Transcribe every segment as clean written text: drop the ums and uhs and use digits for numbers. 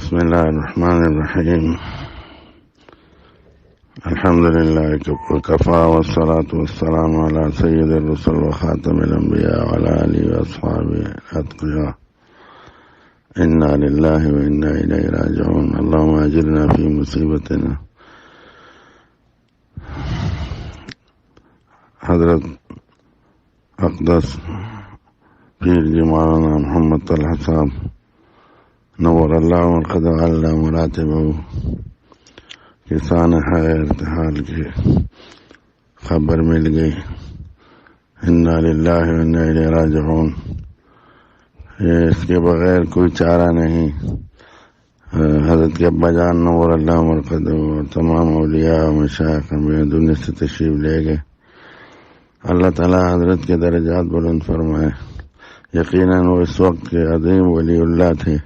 بسم الله الرحمن الرحيم. الحمد لله وكفى والصلاة والسلام على سيد الرسل وخاتم الأنبياء وعلى آله وأصحابه الأتقياء. إنا لله وإنا إليه راجعون. اللهم أجرنا في مصيبتنا. حضرت اقدس پیر جی مولانا محمد طلحہ صاحب نور اللہ مرقدہ اللہ مراتبہ کسان ارتحال کی خبر مل گئی. انا للہ و انا الیہ راجعون. اس کے بغیر کوئی چارہ نہیں. حضرت کے ابا جان نور اللہ مرقدہ اور تمام اولیاء و مشائخ ہمیں دنیا سے تشریف لے گئے. اللہ تعالیٰ حضرت کے درجات بلند فرمائے. یقیناً وہ اس وقت کے عظیم ولی اللہ تھے،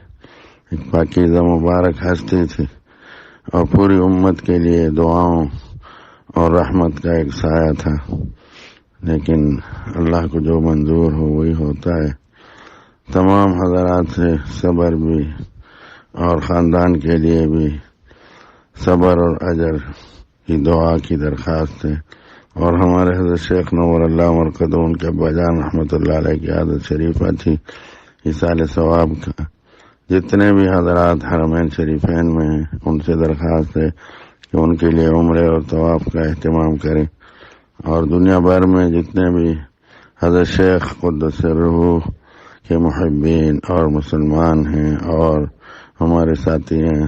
ایک پاکیزہ مبارک ہستی تھی اور پوری امت کے لیے دعاؤں اور رحمت کا ایک سایہ تھا. لیکن اللہ کو جو منظور ہو وہی ہوتا ہے. تمام حضرات سے صبر بھی اور خاندان کے لیے بھی صبر اور اجر کی دعا کی درخواست ہے. اور ہمارے حضرت شیخ نور اللہ مرقدہ ان کے ابا جان رحمۃ اللہ علیہ کی عادت شریفہ تھی ایصال ثواب کا. جتنے بھی حضرات حرمین شریفین میں ہیں ان سے درخواست ہے کہ ان کے لیے عمرے اور طواف کا اہتمام کریں. اور دنیا بھر میں جتنے بھی حضرت شیخ قدس روح کے محبین اور مسلمان ہیں اور ہمارے ساتھی ہیں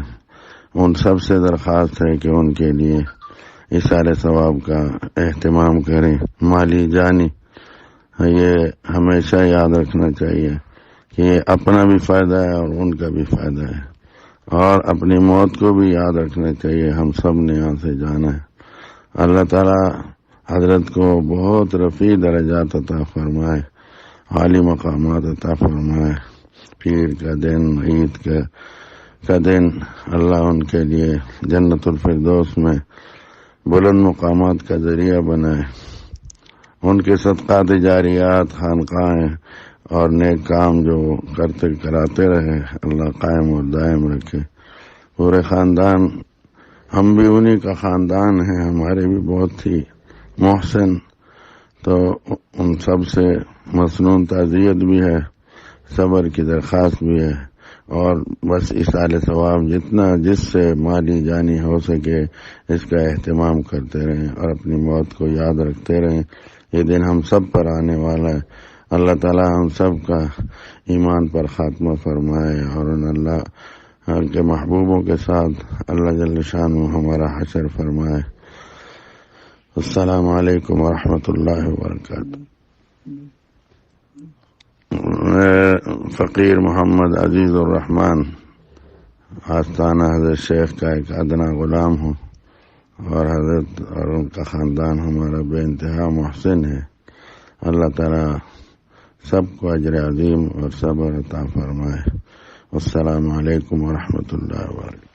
ان سب سے درخواست ہے کہ ان کے لیے ایصال ثواب کا اہتمام کریں. مالی جانی یہ ہمیشہ یاد رکھنا چاہیے کہ یہ اپنا بھی فائدہ ہے اور ان کا بھی فائدہ ہے. اور اپنی موت کو بھی یاد رکھنا چاہیے. ہم سب نے یہاں سے جانا ہے. اللہ تعالیٰ حضرت کو بہت رفیع درجات عطا فرمائے، عالی مقامات عطا فرمائے. پیر کا دن، عید کا دن اللہ ان کے لیے جنت الفردوس میں بلند مقامات کا ذریعہ بنائے. ان کے صدقات جاریات، خانقاہیں اور نیک کام جو کراتے رہے اللہ قائم اور دائم رکھے. پورے خاندان، ہم بھی انہی کا خاندان ہیں، ہمارے بھی بہت ہی محسن. تو ان سب سے مسنون تعزیت بھی ہے، صبر کی درخواست بھی ہے. اور بس ایصال ثواب جتنا جس سے مالی جانی ہو سکے اس کا اہتمام کرتے رہیں اور اپنی موت کو یاد رکھتے رہیں. یہ دن ہم سب پر آنے والا ہے. اللہ تعالیٰ ہم سب کا ایمان پر خاتمہ فرمائے اور ان اللہ کے محبوبوں کے ساتھ اللہ جل شانہ ہمارا حشر فرمائے. السلام علیکم ورحمۃ اللہ وبرکاتہ. فقیر محمد عزیز الرحمان آستانہ حضرت شیخ کا ایک ادنا غلام ہوں اور حضرت اور ان کا خاندان ہمارا بے انتہا محسن ہے. اللہ تعالیٰ سب کو اجر عظیم اور صبر عطا فرمائے. السلام علیکم ورحمۃ اللہ وبرکاتہ.